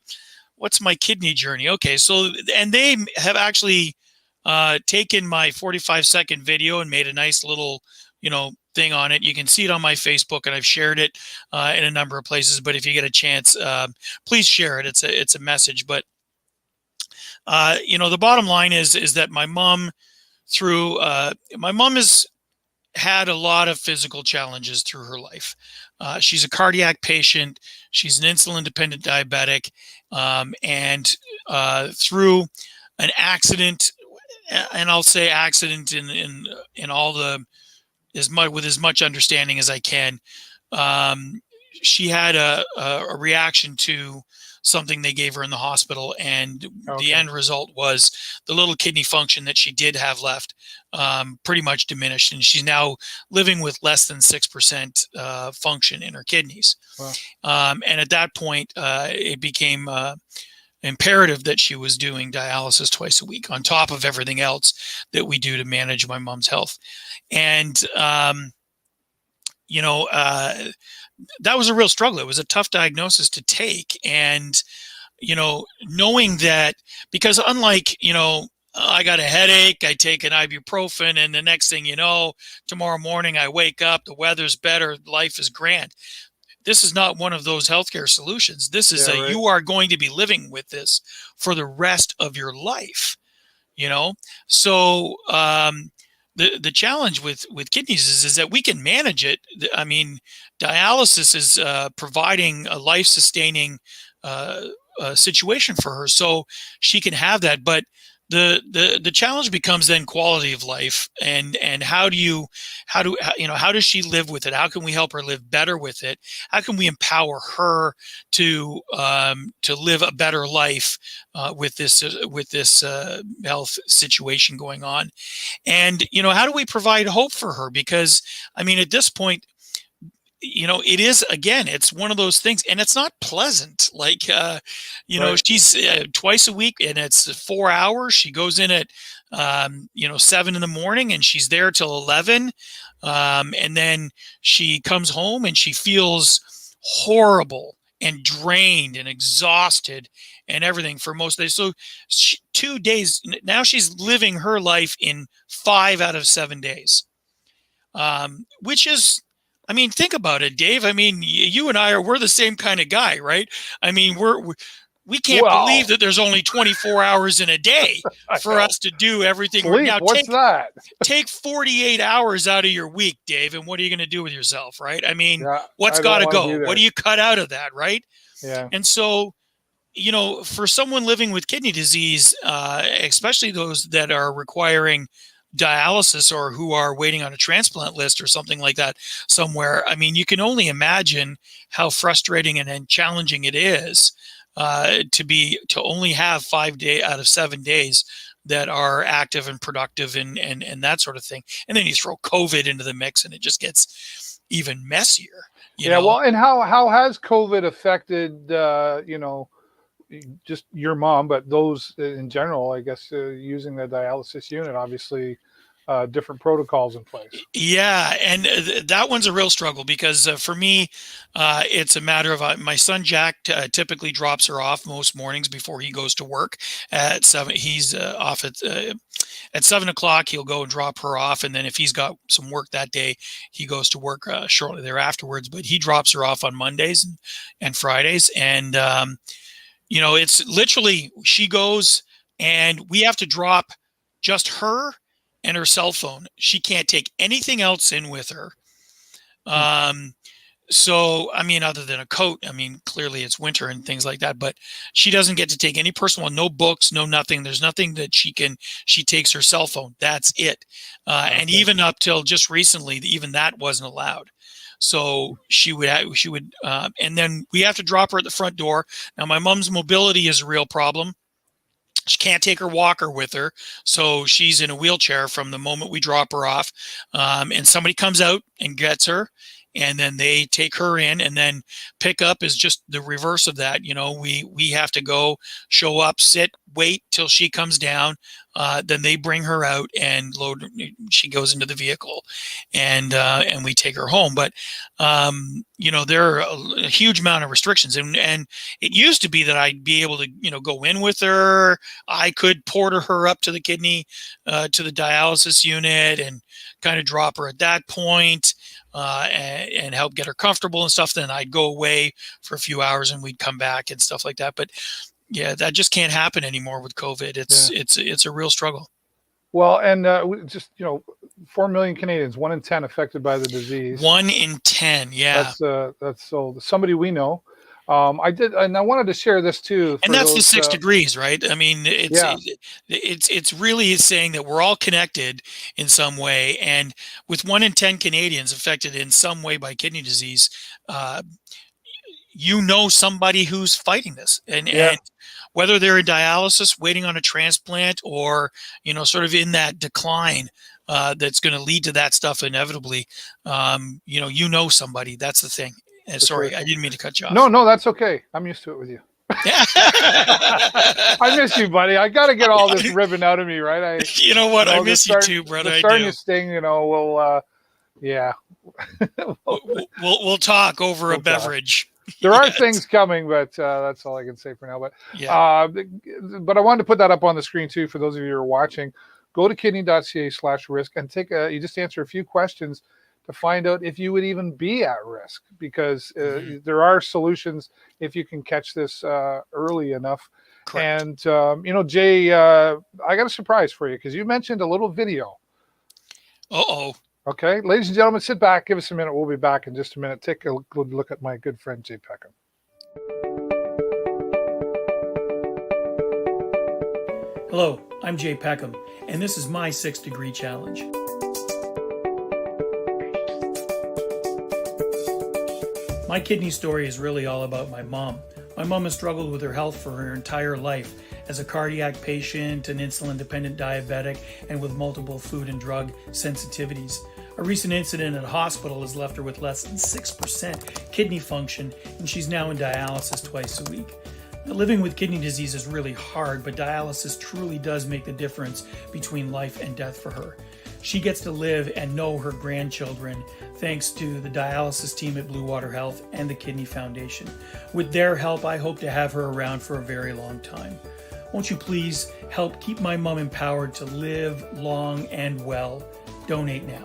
what's my kidney journey? Okay, so and they have actually taken my 45-second video and made a nice little, thing on it. You can see it on my Facebook, and I've shared it in a number of places. But if you get a chance, please share it. It's a message. But the bottom line is that my mom, has had a lot of physical challenges through her life. She's a cardiac patient. She's an insulin-dependent diabetic, and through an accident, and I'll say accident in all the with as much understanding as I can. She had a reaction to something they gave her in the hospital, and the end result was the little kidney function that she did have left pretty much diminished, and she's now living with less than 6% function in her kidneys. Wow. And at that point, it became imperative that she was doing dialysis twice a week on top of everything else that we do to manage my mom's health. And that was a real struggle. It was a tough diagnosis to take. And, knowing that, because unlike, I got a headache, I take an ibuprofen, and the next thing you know, tomorrow morning I wake up, the weather's better, life is grand. This is not one of those healthcare solutions. This is you are going to be living with this for the rest of your life, So the challenge with kidneys is that we can manage it. I mean, dialysis is providing a life-sustaining situation for her, so she can have that. But the challenge becomes then quality of life, and how does she live with it? How can we help her live better with it? How can we empower her to live a better life with this health situation going on? And how do we provide hope for her? Because I mean, at this point, it is, again, it's one of those things, and it's not pleasant. Like, right. She's twice a week, and it's 4 hours. She goes in at, 7 in the morning, and she's there till 11. And then she comes home and she feels horrible and drained and exhausted and everything for most days. So 2 days, now she's living her life in 5 out of 7 days, which is, I mean, think about it, Dave. I mean, you and we're the same kind of guy, right? I mean, we can't believe that there's only 24 hours in a day for us to do everything. Sleep, now, that? Take 48 hours out of your week, Dave, and what are you going to do with yourself, right? I mean, what's I got to go? What do you cut out of that, right? Yeah. And so, for someone living with kidney disease, especially those that are requiring dialysis or who are waiting on a transplant list or something like that somewhere, I mean, you can only imagine how frustrating and challenging it is to only have 5 days out of 7 days that are active and productive and that sort of thing. And then you throw COVID into the mix, and it just gets even messier. You know? Well, and how has COVID affected just your mom, but those in general, I guess, using the dialysis unit, obviously different protocols in place. Yeah, and that one's a real struggle because for me, it's a matter of my son Jack typically drops her off most mornings before he goes to work at 7. He's off at 7 o'clock. He'll go and drop her off, and then if he's got some work that day, he goes to work shortly there afterwards. But he drops her off on Mondays and Fridays, and it's literally she goes, and we have to drop just her and her cell phone. She can't take anything else in with her. So, I mean, other than a coat, I mean, clearly it's winter and things like that, but she doesn't get to take any personal, no books, no nothing. There's nothing that she takes her cell phone. That's it. And even up till just recently, even that wasn't allowed. So she would, and then we have to drop her at the front door. Now, my mom's mobility is a real problem. She can't take her walker with her, so she's in a wheelchair from the moment we drop her off. And somebody comes out and gets her, and then they take her in, and then pick up is just the reverse of that. We have to go, show up, sit, wait till she comes down. Then they bring her out and load. She goes into the vehicle, and we take her home. But there are a huge amount of restrictions, and it used to be that I'd be able to go in with her. I could porter her up to the to the dialysis unit and kind of drop her at that point, and help get her comfortable and stuff. Then I'd go away for a few hours and we'd come back and stuff like that. But yeah, that just can't happen anymore with COVID. It's a real struggle. Well, and just 4 million Canadians, 1 in 10 affected by the disease. 1 in 10, yeah. That's so somebody we know. I did, and I wanted to share this too. And that's the 6 degrees, right? I mean, it's really saying that we're all connected in some way, and with 1 in 10 Canadians affected in some way by kidney disease, somebody who's fighting this, and whether they're in dialysis, waiting on a transplant, or sort of in that decline that's going to lead to that stuff inevitably. Somebody. That's the thing. Sorry, I didn't mean to cut you off. No, that's okay. I'm used to it with you. I miss you, buddy. I got to get all this ribbon out of me, right? You know what? I miss you too, brother. The Sarnia sting, we'll we'll talk over a beverage. There are things coming, but that's all I can say for now. But but I wanted to put that up on the screen too for those of you who are watching. Go to kidney.ca/risk and you just answer a few questions to find out if you would even be at risk, because there are solutions if you can catch this early enough. Correct. And Jay, I got a surprise for you, because you mentioned a little video. Okay, ladies and gentlemen, sit back, give us a minute. We'll be back in just a minute. Take a good look at my good friend, Jay Peckham. Hello, I'm Jay Peckham, and this is my 6 degree challenge. My kidney story is really all about my mom. My mom has struggled with her health for her entire life as a cardiac patient, an insulin-dependent diabetic, and with multiple food and drug sensitivities. A recent incident at a hospital has left her with less than 6% kidney function, and she's now in dialysis twice a week. Now, living with kidney disease is really hard, but dialysis truly does make the difference between life and death for her. She gets to live and know her grandchildren thanks to the dialysis team at Blue Water Health and the Kidney Foundation. With their help, I hope to have her around for a very long time. Won't you please help keep my mom empowered to live long and well? Donate now.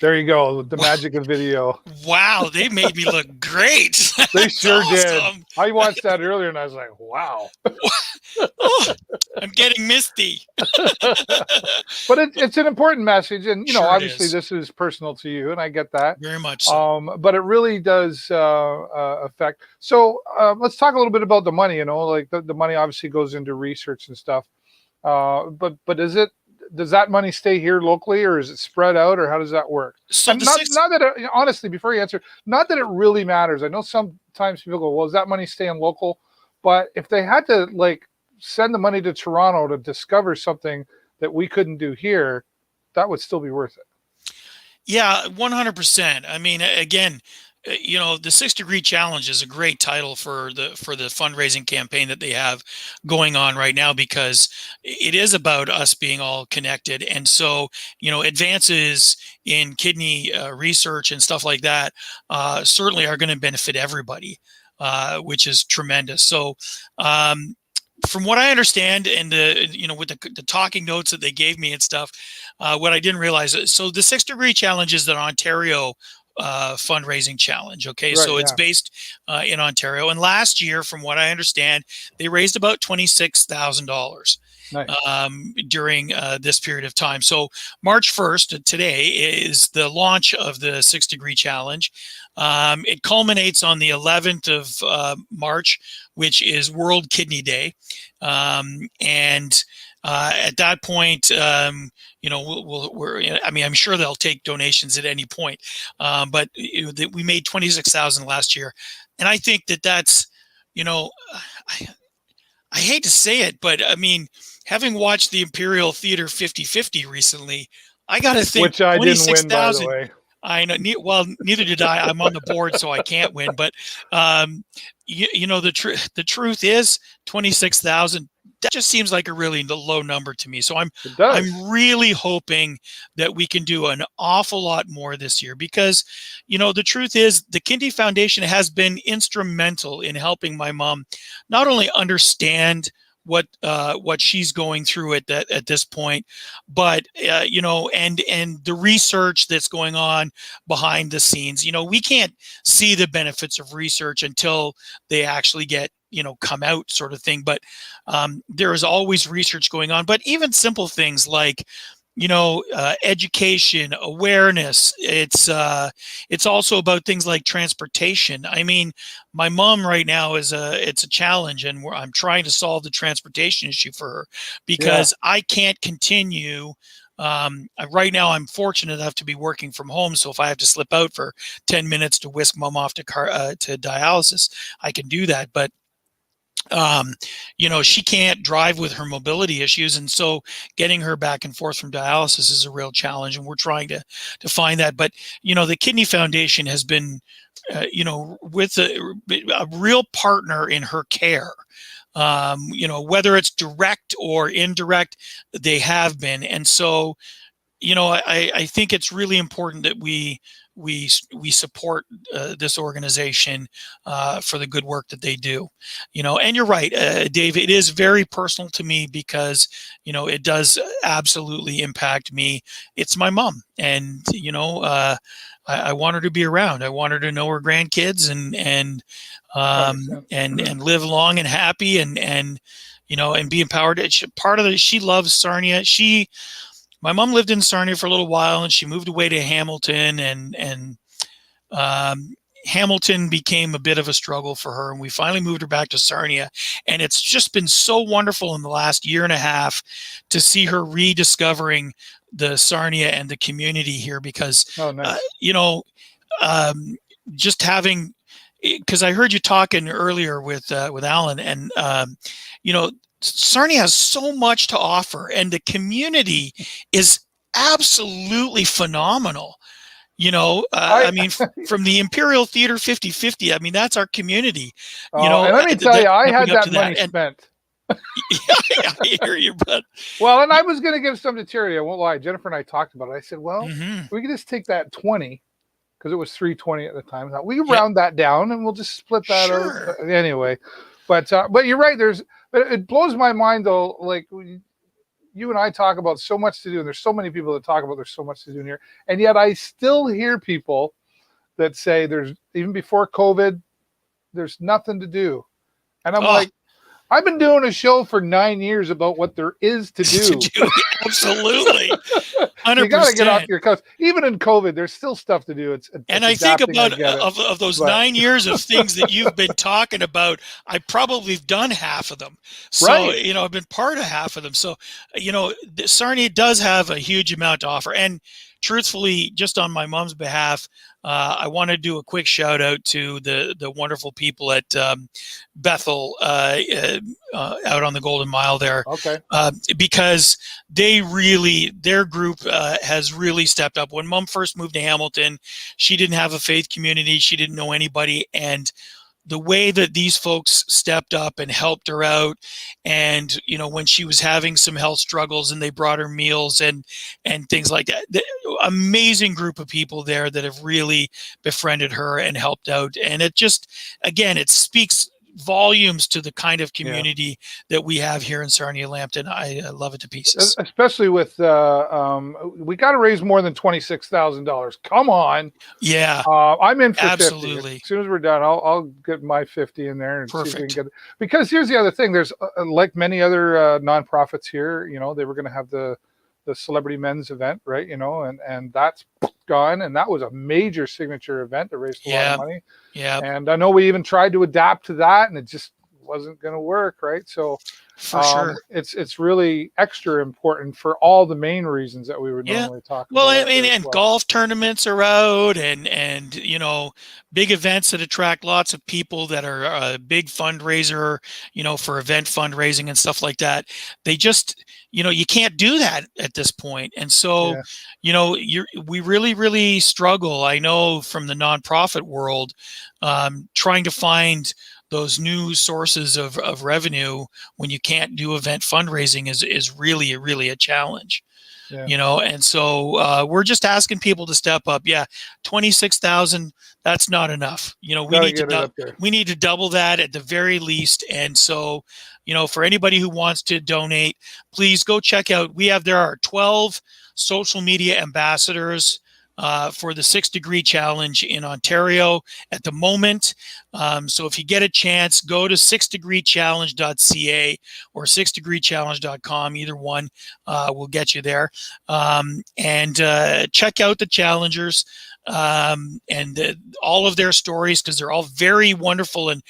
There you go. The magic of video. Wow, they made me look great. They sure did. I watched that earlier and I was like, wow. I'm getting misty. But it's an important message. And, obviously this is personal to you, and I get that. Very much so. But it really does affect. So let's talk a little bit about the money. Like the money obviously goes into research and stuff. But does that money stay here locally, or is it spread out, or how does that work? So Honestly, before you answer, not that it really matters. I know sometimes people go, well, is that money staying local? But if they had to send the money to Toronto to discover something that we couldn't do here, that would still be worth it. Yeah, 100%. I mean, again, the 6 degree challenge is a great title for the fundraising campaign that they have going on right now, because it is about us being all connected. And so, advances in kidney research and stuff like that certainly are going to benefit everybody, which is tremendous. So, from what I understand, and with the talking notes that they gave me and stuff, what I didn't realize, so the 6 degree challenge is an Ontario fundraising challenge. Okay. Right, so it's based in Ontario. And last year, from what I understand, they raised about $26,000 during this period of time. So March 1st, today, is the launch of the 6 degree challenge. It culminates on the 11th of March, which is World Kidney Day. And at that point, I'm sure they'll take donations at any point. But we made 26,000 last year, and I think that's, I hate to say it, but I mean, having watched the Imperial Theater 50/50 recently, I got to think Which I didn't win, by the 26,000. way. I know. Well, neither did I. I'm on the board, so I can't win. But the truth is 26,000. That just seems like a really low number to me. So I'm really hoping that we can do an awful lot more this year, because the truth is the Kindy Foundation has been instrumental in helping my mom not only understand what she's going through at this point, but and the research that's going on behind the scenes. We can't see the benefits of research until they actually get come out, sort of thing. But there is always research going on. But even simple things like education, awareness. It's also about things like transportation. I mean, my mom right now it's a challenge, and I'm trying to solve the transportation issue for her, because I can't continue. Right now, I'm fortunate enough to be working from home, so if I have to slip out for 10 minutes to whisk mom off to dialysis, I can do that. But she can't drive with her mobility issues, and so getting her back and forth from dialysis is a real challenge, and we're trying to find that. But the Kidney Foundation has been with a real partner in her care. Whether it's direct or indirect, they have been. And so I think it's really important that we support this organization for the good work that they do. And you're right, Dave, it is very personal to me, because it does absolutely impact me. It's my mom, and I want her to be around. I want her to know her grandkids and live long and happy, and be empowered. Part of it, she loves Sarnia. My mom lived in Sarnia for a little while, and she moved away to Hamilton, and Hamilton became a bit of a struggle for her, and we finally moved her back to Sarnia. And it's just been so wonderful in the last year and a half to see her rediscovering the Sarnia and the community here, because just having, because I heard you talking earlier with Allan, and Sarnia has so much to offer, and the community is absolutely phenomenal. I mean, from the Imperial Theater 50/50, I mean, that's our community. And let me tell you, I had that money spent. Yeah, I hear you, but well, and I was going to give some to charity. I won't lie. Jennifer and I talked about it. I said, well, we could just take that 20, because it was $3.20 at the time. We can round that down, and we'll just split that out anyway. But you're right. But it blows my mind, though. Like, you and I talk about so much to do, and there's so many people that talk about there's so much to do here, and yet I still hear people that say there's, even before COVID, there's nothing to do, and I'm like, I've been doing a show for 9 years about what there is to do. Absolutely. 100%. You got to get off your couch. Even in COVID, there's still stuff to do. And I think about of those 9 years of things that you've been talking about, I probably have done half of them. So, I've been part of half of them. So, Sarnia does have a huge amount to offer. And truthfully, just on my mom's behalf, I want to do a quick shout out to the wonderful people at Bethel out on the Golden Mile there. Okay. Because their group has really stepped up. When Mom first moved to Hamilton, she didn't have a faith community. She didn't know anybody. And the way that these folks stepped up and helped her out, and when she was having some health struggles, and they brought her meals and things like that, the amazing group of people there that have really befriended her and helped out. And it just, again, it speaks volumes to the kind of community that we have here in Sarnia-Lambton. I love it to pieces. Especially with we got to raise more than $26,000. Come on. Yeah. I'm in for absolutely 50. As soon as we're done, I'll get my 50 in there and see if we can get it. Because here's the other thing. There's like many other nonprofits here, they were going to have the celebrity men's event, right? And that's gone. And that was a major signature event that raised a lot of money. Yeah. And I know we even tried to adapt to that, and it just wasn't going to work, right? So For sure. it's really extra important for all the main reasons that we would Yeah. normally talk Well, about. I mean, as and well. golf tournaments are out, and you know, big events that attract lots of people that are a big fundraiser, you know, for event fundraising and stuff like that. They just, you know, you can't do that at this point. And so, Yeah. you know, we really, really struggle. I know from the nonprofit world, trying to find those new sources of revenue when you can't do event fundraising is really, really a challenge. Yeah. You know, and so we're just asking people to step up. Yeah, 26,000. That's not enough. You know, Gotta get it up there. we need to double that at the very least. And so, you know, for anybody who wants to donate, please go check out. There are 12 social media ambassadors for the 6 Degree Challenge in Ontario at the moment. So if you get a chance, go to 6degreechallenge.ca or 6degreechallenge.com. Either one will get you there. And check out the challengers and all of their stories, because they're all very wonderful and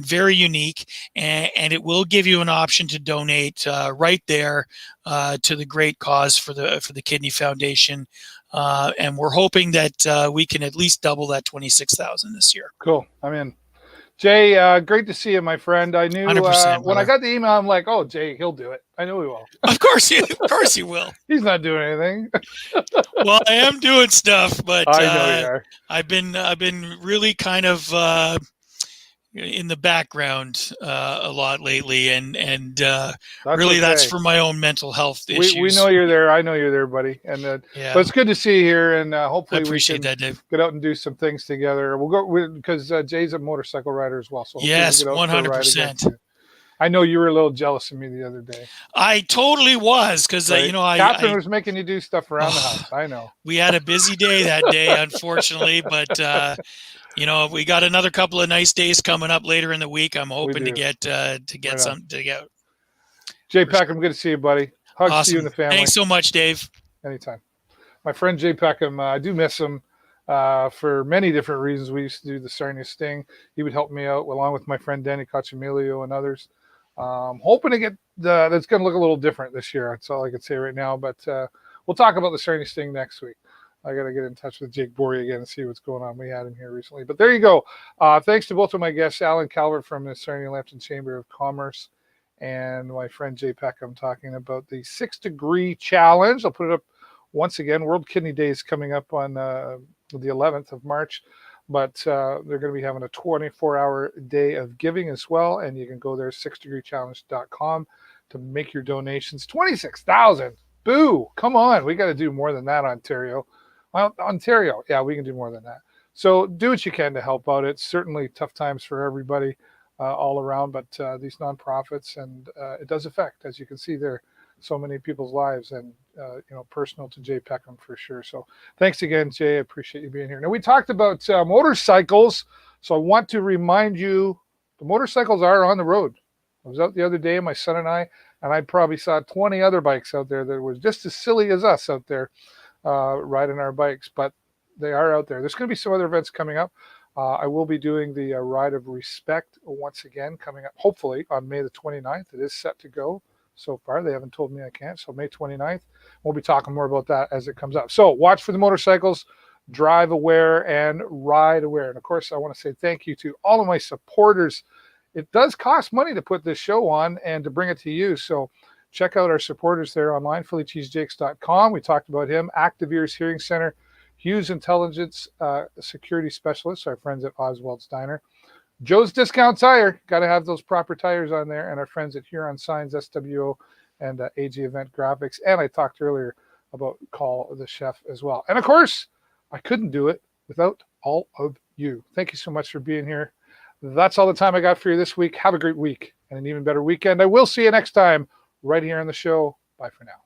very unique. And it will give you an option to donate right there to the great cause for the Kidney Foundation. And we're hoping that we can at least double that 26,000 this year. Cool. I'm in. Jay, great to see you, my friend. I knew 100%, when I got the email, I'm like, oh, Jay, he'll do it. I know he will. Of course he will. He's not doing anything. Well, I am doing stuff, but I know you are. I've been really kind of in the background a lot lately, and really okay. that's for my own mental health issues. We know you're there. I know you're there, buddy. And Yeah. but it's good to see you here, and hopefully I appreciate we can that, Dave. get out and do some things together. We'll go because Jay's a motorcycle rider as well. So hopefully Yes, we'll get out for a ride again 100%. too. I know you were a little jealous of me the other day. I totally was, because Right? you know, Catherine was making you do stuff around the house. I know. we had a busy day that day, unfortunately, but you know, we got another couple of nice days coming up later in the week. I'm hoping to do. get Right something to get. Jay Peckham, good to see you, buddy. Hugs Awesome. to you and the family. Thanks so much, Dave. Anytime. My friend Jay Peckham, I do miss him for many different reasons. We used to do the Sarnia Sting. He would help me out along with my friend Danny Cacciamilio and others. Hoping to get that's going to look a little different this year. That's all I can say right now. But we'll talk about the Sarnia Sting next week. I got to get in touch with Jake Bory again and see what's going on. We had him here recently. But there you go. Thanks to both of my guests, Allan Calvert from the Sarnia-Lambton Chamber of Commerce and my friend Jay Peckham, talking about the 6 Degree Challenge. I'll put it up once again. World Kidney Day is coming up on the 11th of March. But they're going to be having a 24-hour day of giving as well. And you can go there, 6degreechallenge.com, to make your donations. 26,000. Boo. Come on. We got to do more than that, Ontario. Well, Ontario. Yeah, we can do more than that. So do what you can to help out. It's certainly tough times for everybody all around, but these nonprofits, and it does affect, as you can see there, so many people's lives, and personal to Jay Peckham for sure. So thanks again, Jay. I appreciate you being here. Now, we talked about motorcycles, so I want to remind you the motorcycles are on the road. I was out the other day, my son and I probably saw 20 other bikes out there that was just as silly as us out there riding our bikes, but they are out there. There's going to be some other events coming up. I will be doing the Ride of Respect once again coming up, hopefully on May the 29th. It is set to go. So far, they haven't told me I can't. So May 29th, we'll be talking more about that as it comes up. So watch for the motorcycles, drive aware and ride aware. And of course, I want to say thank you to all of my supporters. It does cost money to put this show on and to bring it to you. So check out our supporters there online, phillycheesejakes.com. We talked about him, Active Ears Hearing Center, Hughes Intelligence Security Specialists, our friends at Oswald's Diner. Joe's Discount Tire, got to have those proper tires on there, and our friends at Huron Signs, SWO, and AG Event Graphics. And I talked earlier about Call the Chef as well. And of course, I couldn't do it without all of you. Thank you so much for being here. That's all the time I got for you this week. Have a great week and an even better weekend. I will see you next time right here on the show. Bye for now.